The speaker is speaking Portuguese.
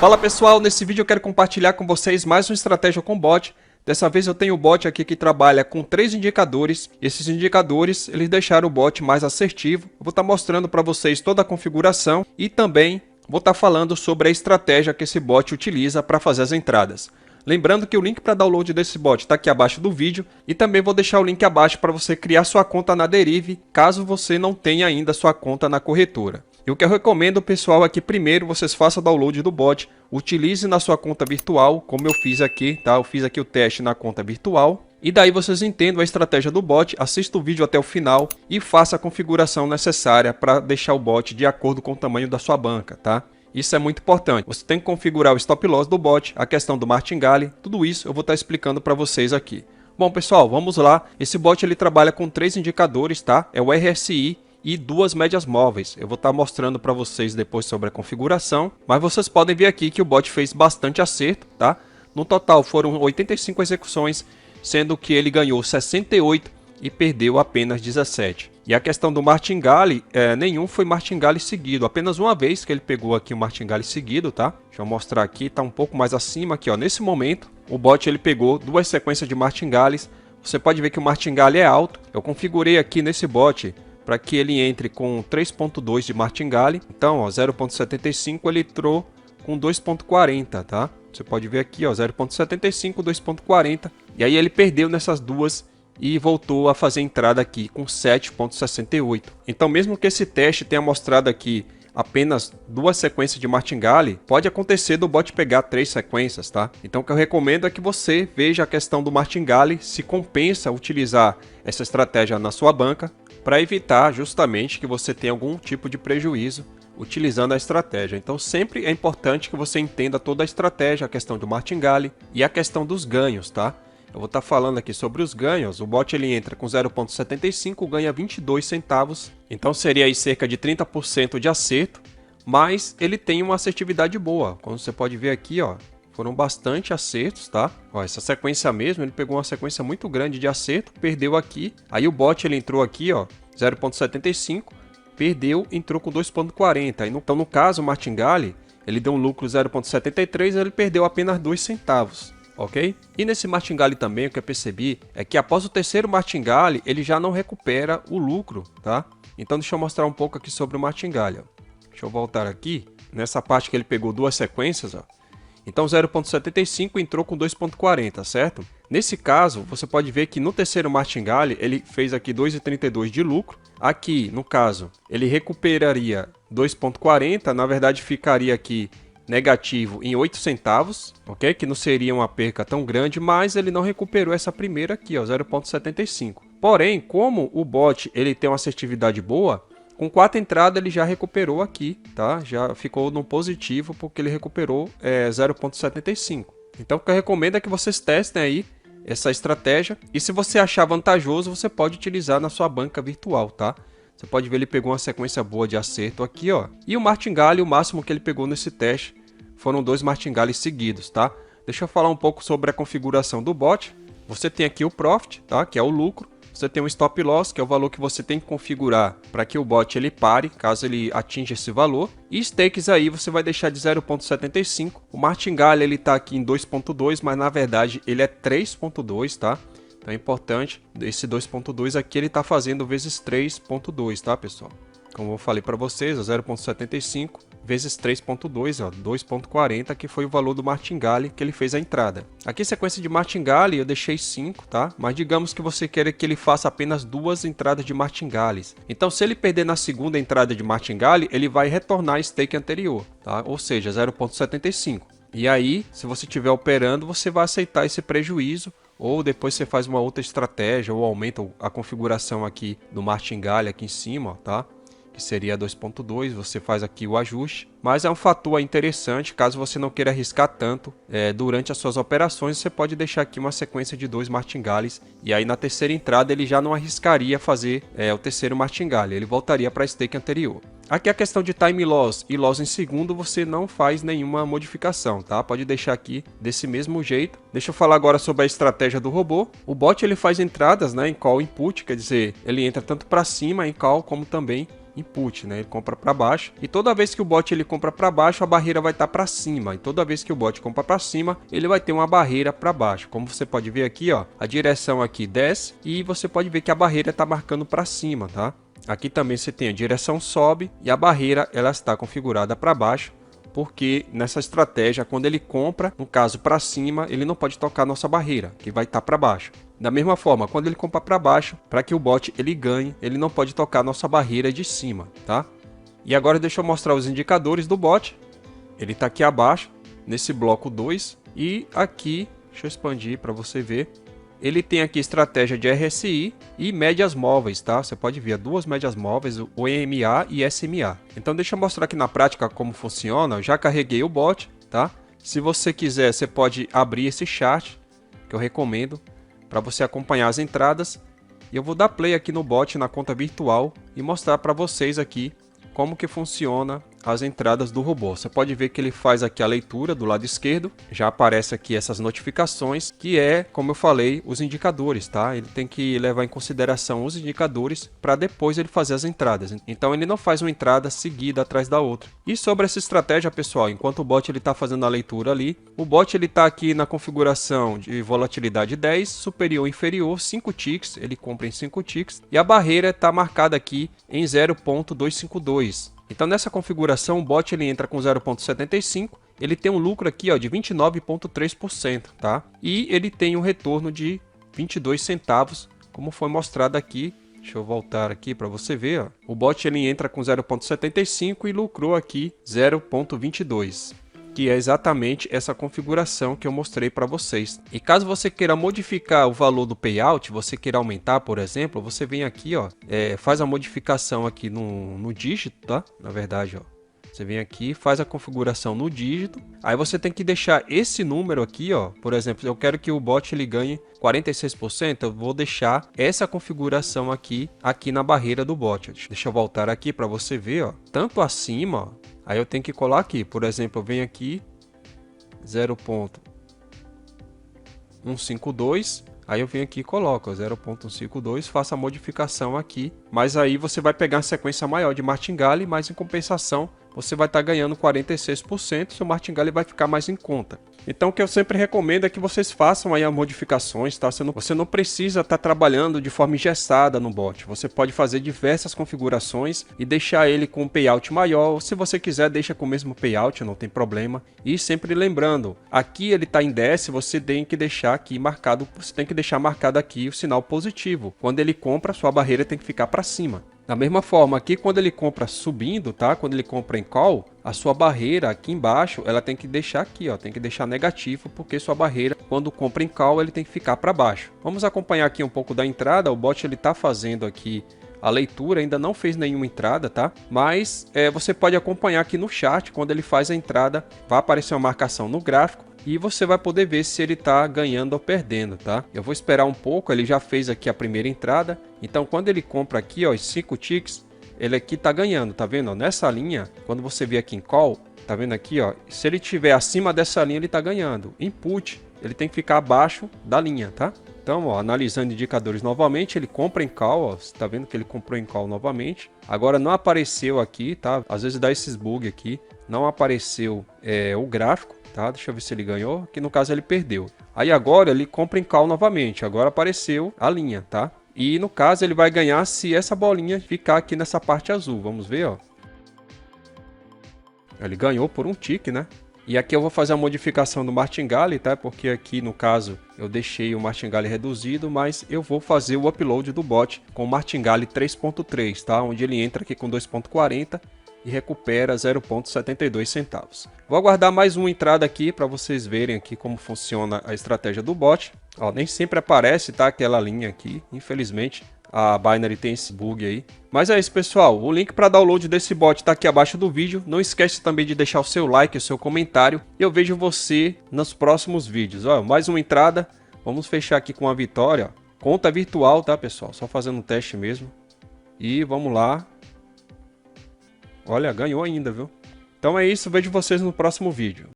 Fala pessoal, nesse vídeo eu quero compartilhar com vocês mais uma estratégia com bot. Dessa vez eu tenho o bot aqui que trabalha com 3 indicadores. Esses indicadores eles deixaram o bot mais assertivo. Eu vou estar mostrando para vocês toda a configuração e também vou estar falando sobre a estratégia que esse bot utiliza para fazer as entradas. Lembrando que o link para download desse bot está aqui abaixo do vídeo e também vou deixar o link abaixo para você criar sua conta na Derive, caso você não tenha ainda sua conta na corretora. E o que eu recomendo, pessoal, é que primeiro vocês façam o download do bot, utilize na sua conta virtual, como eu fiz aqui, tá? Eu fiz aqui o teste na conta virtual. E daí vocês entendam a estratégia do bot, assista o vídeo até o final e faça a configuração necessária para deixar o bot de acordo com o tamanho da sua banca, tá? Isso é muito importante. Você tem que configurar o stop loss do bot, a questão do martingale, tudo isso eu vou estar explicando para vocês aqui. Bom, pessoal, vamos lá. Esse bot ele trabalha com 3 indicadores, tá? É o RSI e 2 médias móveis. Eu vou estar mostrando para vocês depois sobre a configuração, mas vocês podem ver aqui que o bot fez bastante acerto, tá? No total foram 85 execuções, sendo que ele ganhou 68 e perdeu apenas 17. E a questão do martingale, nenhum foi martingale seguido, apenas uma vez que ele pegou aqui o martingale seguido, tá? Deixa eu mostrar aqui, tá um pouco mais acima aqui, ó. Nesse momento, o bot ele pegou 2 sequências de martingales. Você pode ver que o martingale é alto. Eu configurei aqui nesse bot para que ele entre com 3.2 de martingale. Então, 0.75 ele entrou com 2.40, tá? Você pode ver aqui, 0.75, 2.40. E aí ele perdeu nessas duas e voltou a fazer entrada aqui com 7.68. Então, mesmo que esse teste tenha mostrado aqui apenas 2 sequências de martingale, pode acontecer do bot pegar 3 sequências, tá? Então, o que eu recomendo é que você veja a questão do martingale, se compensa utilizar essa estratégia na sua banca, para evitar justamente que você tenha algum tipo de prejuízo utilizando a estratégia. Então sempre é importante que você entenda toda a estratégia, a questão do martingale e a questão dos ganhos, tá? Eu vou estar falando aqui sobre os ganhos. O bot ele entra com 0.75, ganha 22 centavos, então seria aí cerca de 30% de acerto, mas ele tem uma assertividade boa. Como você pode ver aqui, foram bastante acertos, tá? Essa sequência mesmo, ele pegou uma sequência muito grande de acerto, perdeu aqui. Aí o bot ele entrou aqui, 0.75, perdeu, entrou com 2.40. Então no caso o martingale, ele deu um lucro 0.73, ele perdeu apenas 2 centavos, ok? E nesse martingale também o que eu percebi é que após o terceiro martingale, ele já não recupera o lucro, tá? Então deixa eu mostrar um pouco aqui sobre o martingale, Deixa eu voltar aqui, nessa parte que ele pegou 2 sequências, Então 0.75 entrou com 2.40, certo? Nesse caso, você pode ver que no terceiro martingale, ele fez aqui 2,32 de lucro. Aqui, no caso, ele recuperaria 2.40, na verdade ficaria aqui negativo em 8 centavos, ok? Que não seria uma perca tão grande, mas ele não recuperou essa primeira aqui, 0.75. Porém, como o bot ele tem uma assertividade boa, com 4 entradas ele já recuperou aqui, tá? Já ficou no positivo porque ele recuperou 0.75. Então o que eu recomendo é que vocês testem aí essa estratégia. E se você achar vantajoso, você pode utilizar na sua banca virtual, tá? Você pode ver ele pegou uma sequência boa de acerto aqui, E o martingale, o máximo que ele pegou nesse teste foram 2 martingales seguidos, tá? Deixa eu falar um pouco sobre a configuração do bot. Você tem aqui o Profit, tá? Que é o lucro. Você tem um Stop Loss, que é o valor que você tem que configurar para que o bot ele pare, caso ele atinja esse valor. E Stakes aí você vai deixar de 0.75. O martingale ele está aqui em 2.2, mas na verdade ele é 3.2, tá? Então é importante, esse 2.2 aqui ele está fazendo vezes 3.2, tá, pessoal? Como eu falei para vocês, 0.75 vezes 3.2, 2.40, que foi o valor do martingale que ele fez a entrada. Aqui sequência de martingale eu deixei 5, tá? Mas digamos que você queira que ele faça apenas 2 entradas de martingales. Então se ele perder na segunda entrada de martingale, ele vai retornar a stake anterior, tá? Ou seja, 0.75. E aí, se você estiver operando, você vai aceitar esse prejuízo, ou depois você faz uma outra estratégia, ou aumenta a configuração aqui do martingale aqui em cima, tá? Que seria 2.2, você faz aqui o ajuste, mas é um fator interessante, caso você não queira arriscar tanto durante as suas operações, você pode deixar aqui uma sequência de 2 martingales, e aí na terceira entrada ele já não arriscaria fazer o terceiro martingale, ele voltaria para a stake anterior. Aqui a questão de time loss e loss em segundo, você não faz nenhuma modificação, tá? Pode deixar aqui desse mesmo jeito. Deixa eu falar agora sobre a estratégia do robô. O bot ele faz entradas, em call input, quer dizer, ele entra tanto para cima em call como também input, né? Ele compra para baixo e toda vez que o bot ele compra para baixo, a barreira vai estar para cima. E toda vez que o bot compra para cima, ele vai ter uma barreira para baixo. Como você pode ver aqui, ó, a direção aqui desce e você pode ver que a barreira está marcando para cima, tá? Aqui também você tem a direção sobe e a barreira ela está configurada para baixo, porque nessa estratégia, quando ele compra, no caso para cima, ele não pode tocar a nossa barreira, que vai estar para baixo. Da mesma forma, quando ele compra para baixo, para que o bot ele ganhe, ele não pode tocar a nossa barreira de cima, tá? E agora deixa eu mostrar os indicadores do bot. Ele está aqui abaixo, nesse bloco 2, e aqui, deixa eu expandir para você ver. Ele tem aqui estratégia de RSI e médias móveis, tá? Você pode ver duas médias móveis, o EMA e SMA. Então deixa eu mostrar aqui na prática como funciona. Eu já carreguei o bot, tá? Se você quiser, você pode abrir esse chart, que eu recomendo, para você acompanhar as entradas. E eu vou dar play aqui no bot na conta virtual e mostrar para vocês aqui como que funciona as entradas do robô. Você pode ver que ele faz aqui a leitura do lado esquerdo, já aparece aqui essas notificações, que é, como eu falei, os indicadores, tá? Ele tem que levar em consideração os indicadores para depois ele fazer as entradas. Então ele não faz uma entrada seguida atrás da outra. E sobre essa estratégia, pessoal, enquanto o bot ele está fazendo a leitura ali, o bot ele está aqui na configuração de volatilidade 10, superior e inferior, 5 ticks, ele compra em 5 ticks, e a barreira está marcada aqui em 0.252. Então nessa configuração o bot ele entra com 0.75, ele tem um lucro aqui ó, de 29,3%, tá? E ele tem um retorno de 22 centavos, como foi mostrado aqui. Deixa eu voltar aqui para você ver, ó. O bot ele entra com 0.75 e lucrou aqui 0.22. Que é exatamente essa configuração que eu mostrei para vocês. E caso você queira modificar o valor do payout, você queira aumentar, por exemplo, você vem aqui, ó, faz a modificação aqui no dígito, tá? Na verdade, ó, você vem aqui, faz a configuração no dígito. Aí você tem que deixar esse número aqui, ó. Por exemplo, eu quero que o bot ele ganhe 46%, eu vou deixar essa configuração aqui na barreira do bot. Deixa eu voltar aqui para você ver, ó, tanto acima, ó. Aí eu tenho que colar aqui, por exemplo, eu venho aqui 0.152, aí eu venho aqui e coloco 0.152, faço a modificação aqui, mas aí você vai pegar uma sequência maior de martingale, mas em compensação você vai estar ganhando 46%, seu martingale vai ficar mais em conta. Então o que eu sempre recomendo é que vocês façam aí as modificações, tá? Você não precisa estar trabalhando de forma engessada no bot. Você pode fazer diversas configurações e deixar ele com um payout maior. Ou se você quiser, deixa com o mesmo payout, não tem problema. E sempre lembrando, aqui ele está em desce, você tem que deixar aqui marcado, você tem que deixar marcado aqui o sinal positivo. Quando ele compra, sua barreira tem que ficar para cima. Da mesma forma, aqui quando ele compra subindo, tá? Quando ele compra em call, a sua barreira aqui embaixo, ela tem que deixar aqui, ó, tem que deixar negativo, porque sua barreira, quando compra em call, ele tem que ficar para baixo. Vamos acompanhar aqui um pouco da entrada. O bot ele tá fazendo aqui a leitura, ainda não fez nenhuma entrada, tá? Mas você pode acompanhar aqui no chat, quando ele faz a entrada, vai aparecer uma marcação no gráfico. E você vai poder ver se ele está ganhando ou perdendo, tá? Eu vou esperar um pouco, ele já fez aqui a primeira entrada. Então, quando ele compra aqui, ó, os 5 ticks, ele aqui está ganhando, tá vendo? Ó, nessa linha, quando você vê aqui em call, tá vendo aqui, ó? Se ele estiver acima dessa linha, ele está ganhando. Input, ele tem que ficar abaixo da linha, tá? Então, ó, analisando indicadores novamente, ele compra em call, ó, você tá vendo que ele comprou em call novamente. Agora não apareceu aqui, tá? Às vezes dá esses bugs aqui, não apareceu o gráfico. Tá? Deixa eu ver se ele ganhou, que no caso ele perdeu. Aí agora ele compra em call novamente, agora apareceu a linha, tá? E no caso ele vai ganhar se essa bolinha ficar aqui nessa parte azul, vamos ver, ó. Ele ganhou por um tique, né? E aqui eu vou fazer a modificação do martingale, tá? Porque aqui no caso eu deixei o martingale reduzido, mas eu vou fazer o upload do bot com o martingale 3.3, tá? Onde ele entra aqui com 2.40 e recupera 0,72 centavos. Vou aguardar mais uma entrada aqui para vocês verem aqui como funciona a estratégia do bot. Ó, nem sempre aparece, tá, aquela linha aqui, infelizmente a Binary tem esse bug aí. Mas é isso, pessoal, o link para download desse bot está aqui abaixo do vídeo. Não esquece também de deixar o seu like, o seu comentário, e eu vejo você nos próximos vídeos. Ó, mais uma entrada, vamos fechar aqui com a vitória, ó. Conta virtual, tá, pessoal, só fazendo um teste mesmo. E vamos lá. Olha, ganhou ainda, viu? Então é isso, vejo vocês no próximo vídeo.